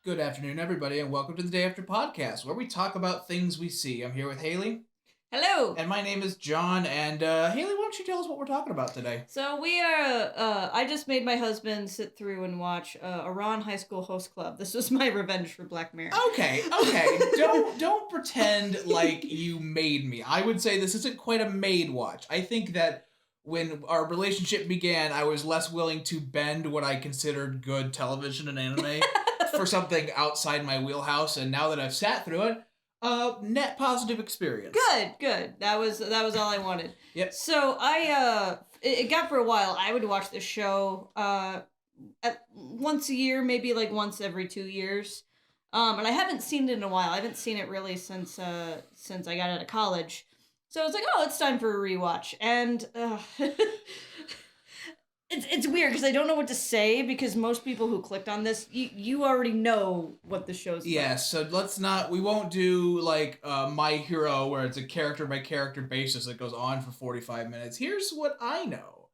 Good afternoon, everybody, and welcome to the Day After Podcast, where we talk about things we see. I'm here with Haley, Hello. and my name is John. And Haley, why don't you tell us what we're talking about today? So we are. I just made my husband sit through and watch Ouran High School Host Club. This was my revenge for Black Mirror. Okay. Don't pretend like you made me. I would say this isn't quite a made watch. I think that when our relationship began, I was less willing to bend what I considered good television and anime for something outside my wheelhouse, and now that I've sat through it, net positive experience. Good. That was all I wanted. Yep. So it got for a while. I would watch the show once a year, maybe like once every 2 years. And I haven't seen it in a while. I haven't seen it really since I got out of college. So I was like, oh, it's time for a rewatch. And it's weird because I don't know what to say because most people who clicked on this, you already know what the show's about. Yeah, so we won't do like My Hero where it's a character by character basis that goes on for 45 minutes. Here's what I know.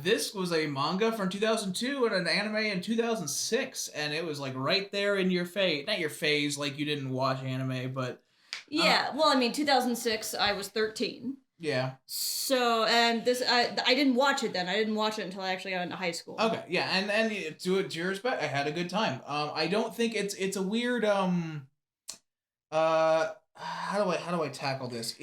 This was a manga from 2002 and an anime in 2006, and it was like right there in your face. Not your phase, like you didn't watch anime, but... Yeah, well, I mean, 2006, I was 13. Yeah. So, and this, I didn't watch it then. I didn't watch it until I actually got into high school. Okay, yeah, and to your respect, I had a good time. I don't think it's a weird how do I tackle this?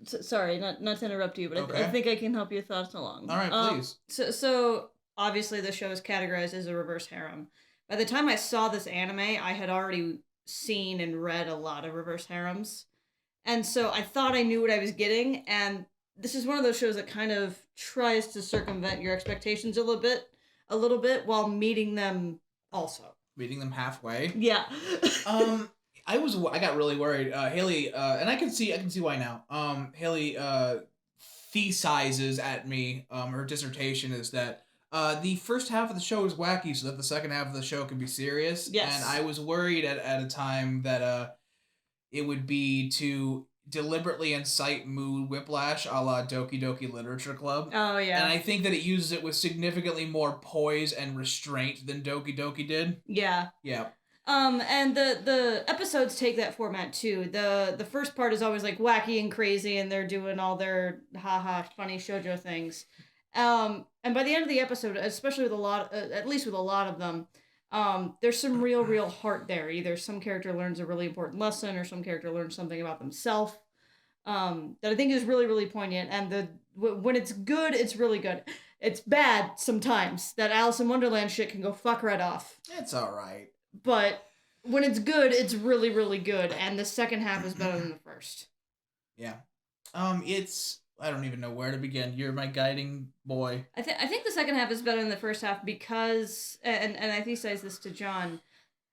Sorry, not to interrupt you, but okay. I think I can help your thoughts along. All right, please. So obviously the show is categorized as a reverse harem. By the time I saw this anime, I had already seen and read a lot of reverse harems. And so I thought I knew what I was getting, and this is one of those shows that kind of tries to circumvent your expectations a little bit while meeting them also. Meeting them halfway. Yeah. I got really worried. Haley, and I can see why now. Haley thesizes at me. Her dissertation is that the first half of the show is wacky, so that the second half of the show can be serious. Yes. And I was worried at a time that it would be to deliberately incite mood whiplash a la Doki Doki Literature Club. Oh, yeah. And I think that it uses it with significantly more poise and restraint than Doki Doki did. Yeah. Yeah. And the episodes take that format too. The first part is always like wacky and crazy, and they're doing all their haha funny shojo things. And by the end of the episode, especially with at least with a lot of them, there's some real heart there. Either some character learns a really important lesson, or some character learns something about themselves. That I think is really poignant. And when it's good, it's really good. It's bad sometimes. That Alice in Wonderland shit can go fuck right off. It's all right. But when it's good, it's really good, and the second half is better than the first. Yeah. It's I don't even know where to begin. You're my guiding boy. I think the second half is better than the first half because, and I think says this to John,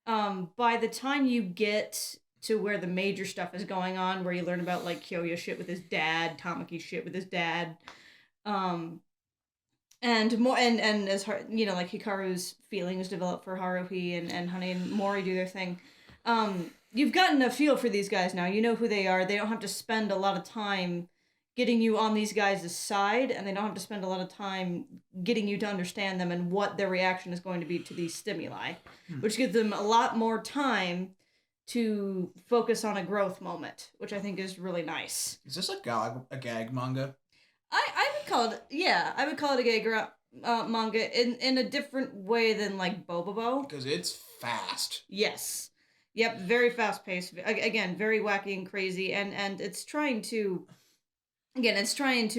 by the time you get to where the major stuff is going on, where you learn about like Kyoya shit with his dad, Tamaki shit with his dad, and more and as like Hikaru's feelings develop for Haruhi and Honey and Mori do their thing. You've gotten a feel for these guys now. You know who they are. They don't have to spend a lot of time getting you on these guys' side, and they don't have to spend a lot of time getting you to understand them and what their reaction is going to be to these stimuli, which gives them a lot more time to focus on a growth moment, which I think is really nice. Is this a gag manga? I would call it, yeah, I would call it a gay manga in a different way than like Bobobo. Because it's fast. Yes. Yep, very fast paced. Again, very wacky and crazy, and it's trying to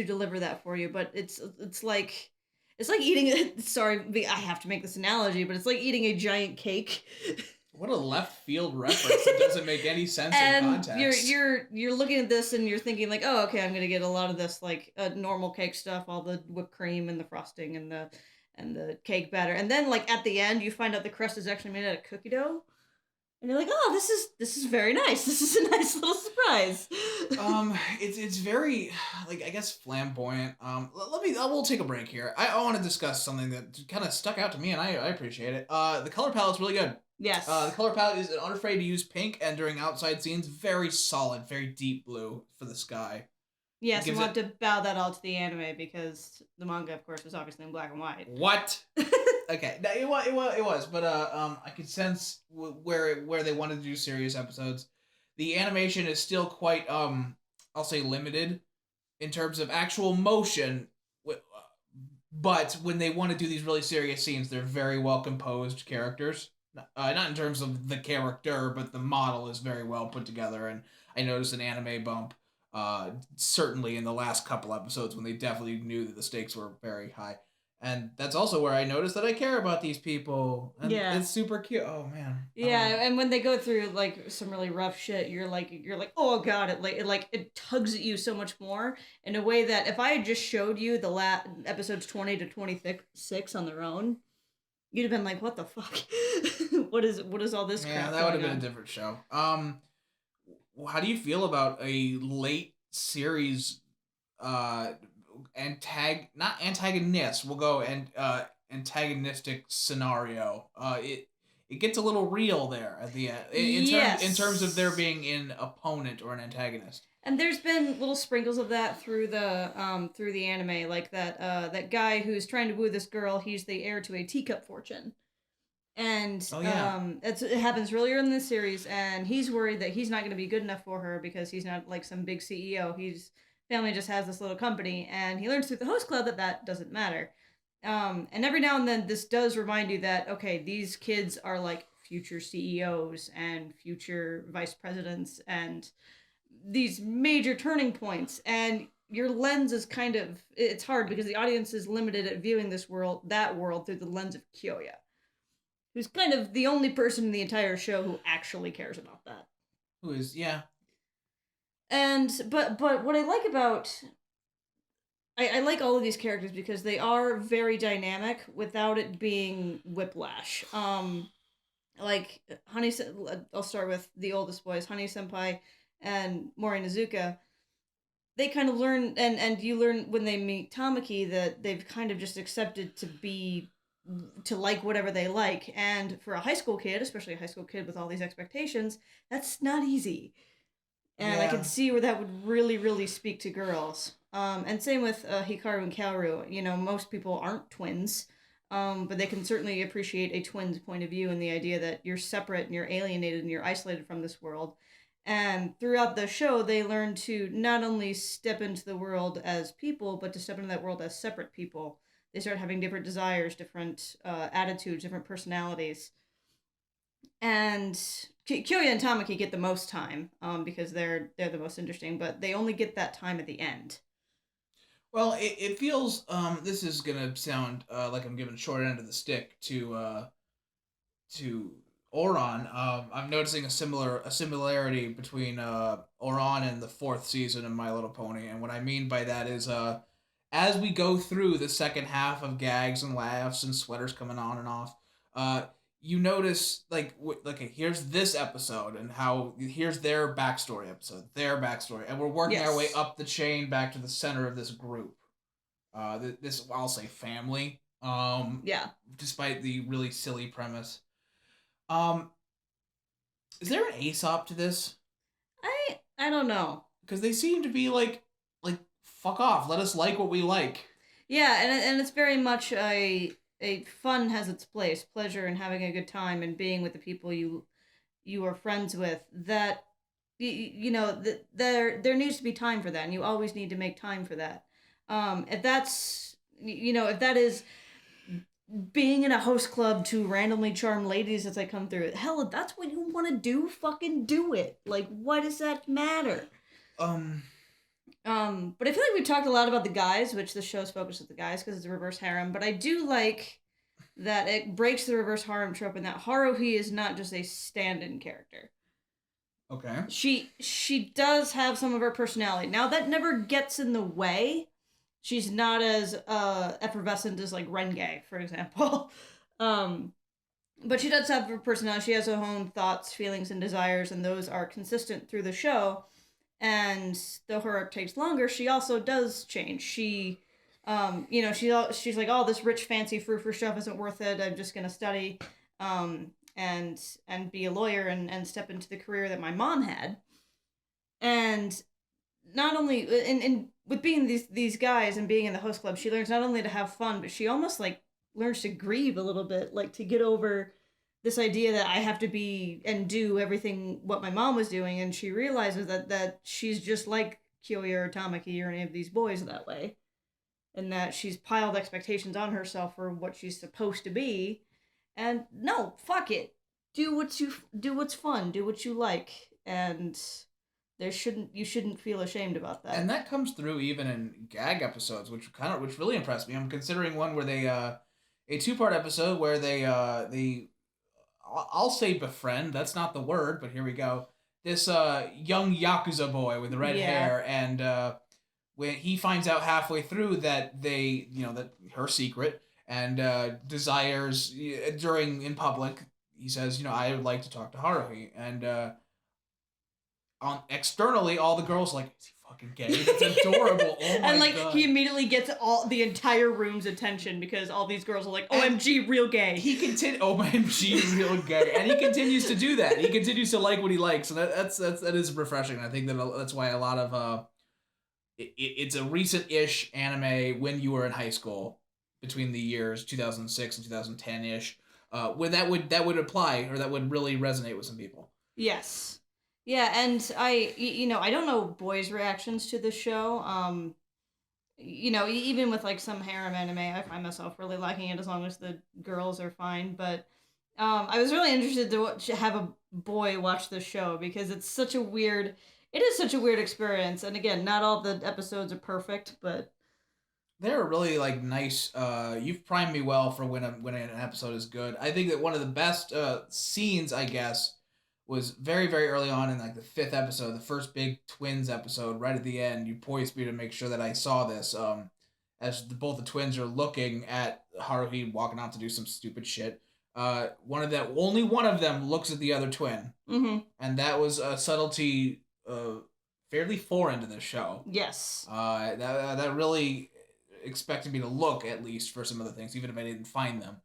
deliver that for you, but it's like eating. Sorry, I have to make this analogy, but it's like eating a giant cake. What a left field reference! It doesn't make any sense in context. You're looking at this and you're thinking like, oh, okay, I'm gonna get a lot of this like normal cake stuff, all the whipped cream and the frosting and the cake batter, and then like at the end you find out the crust is actually made out of cookie dough, and you're like, oh, this is very nice. This is a nice little surprise. It's very like I guess flamboyant. We'll take a break here. I want to discuss something that kind of stuck out to me, and I appreciate it. The color palette's really good. Yes. The color palette is unafraid to use pink, and during outside scenes, very solid, very deep blue for the sky. Yes, and we'll have to bow that all to the anime because the manga, of course, was obviously in black and white. What? Okay, no, it was, but I could sense where they wanted to do serious episodes. The animation is still quite I'll say limited in terms of actual motion, but when they want to do these really serious scenes, they're very well composed characters. Not in terms of the character, but the model is very well put together, and I noticed an anime bump. Certainly in the last couple episodes when they definitely knew that the stakes were very high. And that's also where I noticed that I care about these people. And it's super cute. Oh man. Yeah, and when they go through like some really rough shit, you're like, oh god, it tugs at you so much more in a way that if I had just showed you the episodes 20 to 26 on their own, you'd have been like, what the fuck? what is all this crap? Yeah, that would have been a different show. How do you feel about a late series not antagonist, we'll go antagonistic scenario? It gets a little real there at the end in terms of there being an opponent or an antagonist. And there's been little sprinkles of that through the anime, like that guy who's trying to woo this girl. He's the heir to a teacup fortune, and it happens earlier in this series. And he's worried that he's not going to be good enough for her because he's not like some big CEO. His family just has this little company, and he learns through the host club that doesn't matter. And every now and then, this does remind you that okay, these kids are like future CEOs and future vice presidents and these major turning points, and your lens is kind of, it's hard because the audience is limited at viewing that world through the lens of Kyoya, who's kind of the only person in the entire show who actually cares about that. Who is, yeah. And but what I like about I like all of these characters because they are very dynamic without it being whiplash. Like Honey, I'll start with the oldest boys, Honey Senpai and Mori Nizuka. They kind of learn, and you learn when they meet Tamaki that they've kind of just accepted to like whatever they like. And for a high school kid, especially a high school kid with all these expectations, that's not easy. And I can see where that would really, really speak to girls. And same with Hikaru and Kaoru. You know, most people aren't twins, but they can certainly appreciate a twin's point of view and the idea that you're separate and you're alienated and you're isolated from this world. And throughout the show, they learn to not only step into the world as people, but to step into that world as separate people. They start having different desires, different attitudes, different personalities. And Kyoya and Tamaki get the most time because they're the most interesting, but they only get that time at the end. Well, it feels this is gonna sound like I'm giving a short end of the stick to Ouran. I'm noticing a similarity between Ouran and the fourth season of My Little Pony, and what I mean by that is as we go through the second half of gags and laughs and sweaters coming on and off, you notice like here's this episode and how here's their backstory episode, and we're working our way up the chain back to the center of this group. This I'll say family. Despite the really silly premise. Is there an Aesop to this? I don't know. Because they seem to be like fuck off, let us like what we like. Yeah, and it's very much a fun has its place, pleasure and having a good time and being with the people you are friends with. That there needs to be time for that, and you always need to make time for that. If that is being in a host club to randomly charm ladies as they come through, hell, if that's what you want to do, fucking do it. Like, why does that matter? But I feel like we talked a lot about the guys, which the show's focused on the guys because it's a reverse harem. But I do like that it breaks the reverse harem trope in that Haruhi is not just a stand-in character. Okay. She does have some of her personality. Now, that never gets in the way. She's not as effervescent as, like, Renge, for example. But she does have her personality. She has her own thoughts, feelings, and desires, and those are consistent through the show. And though her arc takes longer, she also does change. She, she's like, oh, this rich, fancy, frou-frou stuff isn't worth it. I'm just gonna study, and be a lawyer and step into the career that my mom had. And not only and with being these guys and being in the host club, she learns not only to have fun, but she almost like learns to grieve a little bit, like to get over this idea that I have to be and do everything what my mom was doing, and she realizes that she's just like Kyoya or Tamaki or any of these boys that way, and that she's piled expectations on herself for what she's supposed to be, and no, fuck it, do what's fun, do what you like, and you shouldn't feel ashamed about that. And that comes through even in gag episodes, which really impressed me. I'm considering one where they a 2-part episode where they I'll say befriend. That's not the word, but here we go. This young yakuza boy with the red hair, and when he finds out halfway through that that her secret, and desires during in public, he says, I would like to talk to Haruhi, and on externally, all the girls are like, is he fucking gay? That's adorable. Oh my and like God. He immediately gets the entire room's attention because all these girls are like, OMG, real gay. OMG, real gay, and he continues to do that. He continues to like what he likes, and that is refreshing. I think that's why a lot of it's a recent-ish anime when you were in high school between the years 2006 and 2010-ish, when that would apply, or that would really resonate with some people. Yes. Yeah, and I don't know boys' reactions to the show. Even with like some harem anime, I find myself really liking it as long as the girls are fine. But I was really interested to have a boy watch the show because it is such a weird experience. And again, not all the episodes are perfect, but they're really like nice. You've primed me well for when an episode is good. I think that one of the best scenes, I guess, was very, very early on in like the 5th episode, the first big twins episode, right at the end. You poised me to make sure that I saw this. As both the twins are looking at Haruhi walking out to do some stupid shit. Only one of them looks at the other twin, and that was a subtlety fairly foreign to this show. Yes. That really expected me to look at least for some of the things, even if I didn't find them.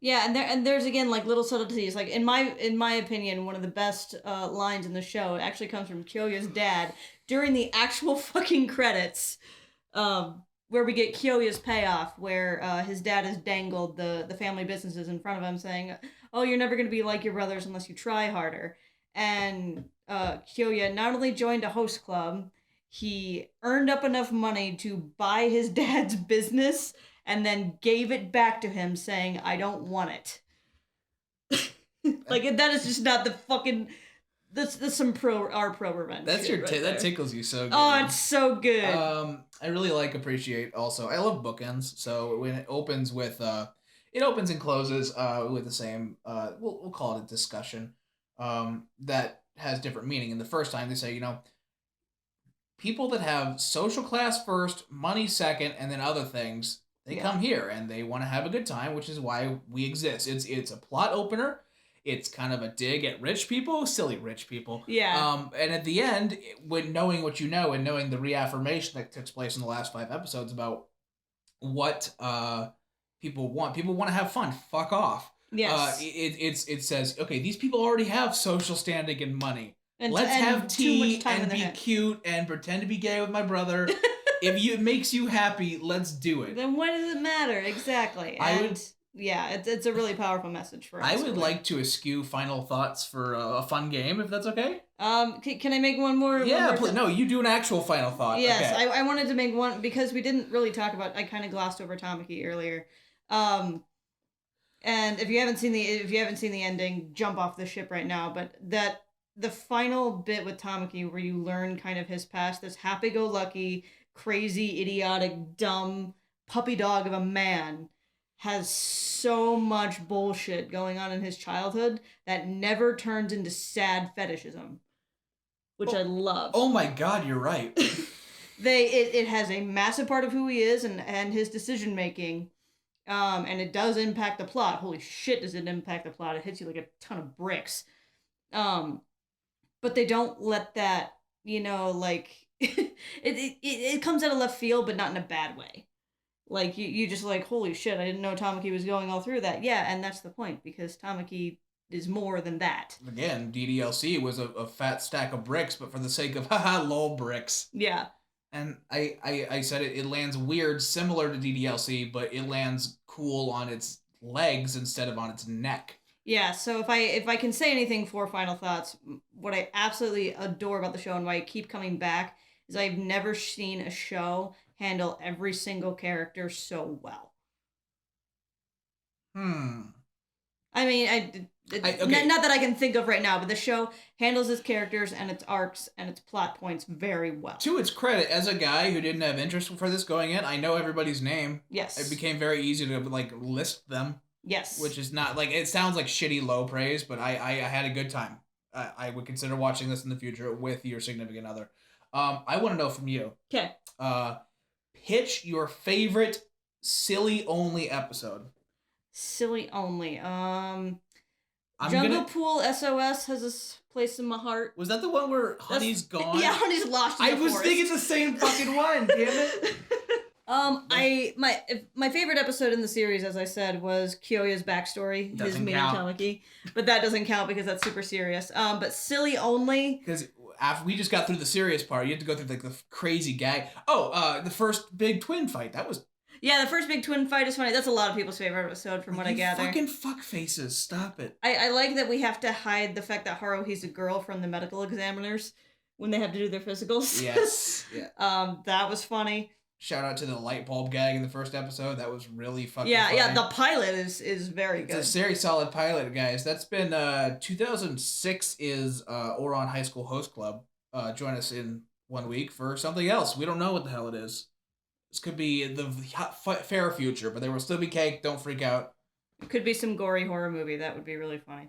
Yeah, and there's again like little subtleties. Like in my opinion, one of the best lines in the show actually comes from Kyoya's dad during the actual fucking credits, where we get Kyoya's payoff, where his dad has dangled the family businesses in front of him, saying, "Oh, you're never gonna be like your brothers unless you try harder." And Kyoya not only joined a host club, he earned up enough money to buy his dad's business, and then gave it back to him saying, "I don't want it." Like, that is just not the fucking... That's some pro revenge. That's that tickles you so good. Oh, it's so good. I really appreciate also. I love bookends, so when it opens with it opens and closes with the same we'll call it a discussion that has different meaning. And the first time they say, people that have social class first, money second, and then other things, they come here and they want to have a good time, which is why we exist. It's a plot opener. It's kind of a dig at rich people, silly rich people. Yeah. And at the end, when knowing what you know and knowing the reaffirmation that takes place in the last 5 episodes about what people want to have fun. Fuck off. Yes. It says, okay, these people already have social standing and money. Let's have tea and be cute and pretend to be gay with my brother. If it makes you happy, let's do it. Then what does it matter? Exactly. It's a really powerful message for us. I would like to eschew final thoughts for a fun game, if that's okay. Can I make one more? Yeah, no, you do an actual final thought. Yes, okay. I wanted to make one because we didn't really talk about. I kind of glossed over Tamaki earlier. And if you haven't seen the ending, jump off the ship right now. But the final bit with Tamaki, where you learn kind of his past, this happy-go-lucky, crazy, idiotic, dumb puppy dog of a man, has so much bullshit going on in his childhood that never turns into sad fetishism, which I love. Oh my God, you're right. It has a massive part of who he is and his decision making, and it does impact the plot. Holy shit, does it impact the plot? It hits you like a ton of bricks. But they don't let that, it comes out of left field, but not in a bad way. Like, you just like, holy shit, I didn't know Tamaki was going all through that. Yeah, and that's the point, because Tamaki is more than that. Again, DDLC was a fat stack of bricks, but for the sake of haha lol bricks. Yeah. And I said it lands weird, similar to DDLC, but it lands cool on its legs instead of on its neck. Yeah, so if I can say anything for final thoughts, what I absolutely adore about the show and why I keep coming back is I've never seen a show handle every single character so well. I mean, okay. not that I can think of right now, but the show handles its characters and its arcs and its plot points very well. To its credit, as a guy who didn't have interest for this going in, I know everybody's name. Yes. It became very easy to like list them. Yes. Which is not like, it sounds like shitty low praise, but I had a good time. I would consider watching this in the future with your significant other. I want to know from you. Okay. Pitch your favorite silly only episode. Silly only. Jungle Pool SOS has a place in my heart. Was that the one where Honey's gone? Yeah, Honey's lost in the forest. I was thinking the same fucking one, damn it. My favorite episode in the series, as I said, was Kyoya's backstory, his meeting Tamaki. But that doesn't count because that's super serious. But silly only. Because after we just got through the serious part, you have to go through like the crazy gag. Oh, the first big twin fight. That was... Yeah, the first big twin fight is funny. That's a lot of people's favorite episode from what I gather. Fucking fuck faces. Stop it. I like that we have to hide the fact that Haruhi's a girl from the medical examiners when they have to do their physicals. Yes. Yeah. That was funny. Shout out to the light bulb gag in the first episode. That was really fucking funny. Yeah, the pilot is very good. It's a very solid pilot, guys. That's been 2006 is Ouran High School Host Club. Join us in 1 week for something else. We don't know what the hell it is. This could be the fair future, but there will still be cake. Don't freak out. It could be some gory horror movie. That would be really funny.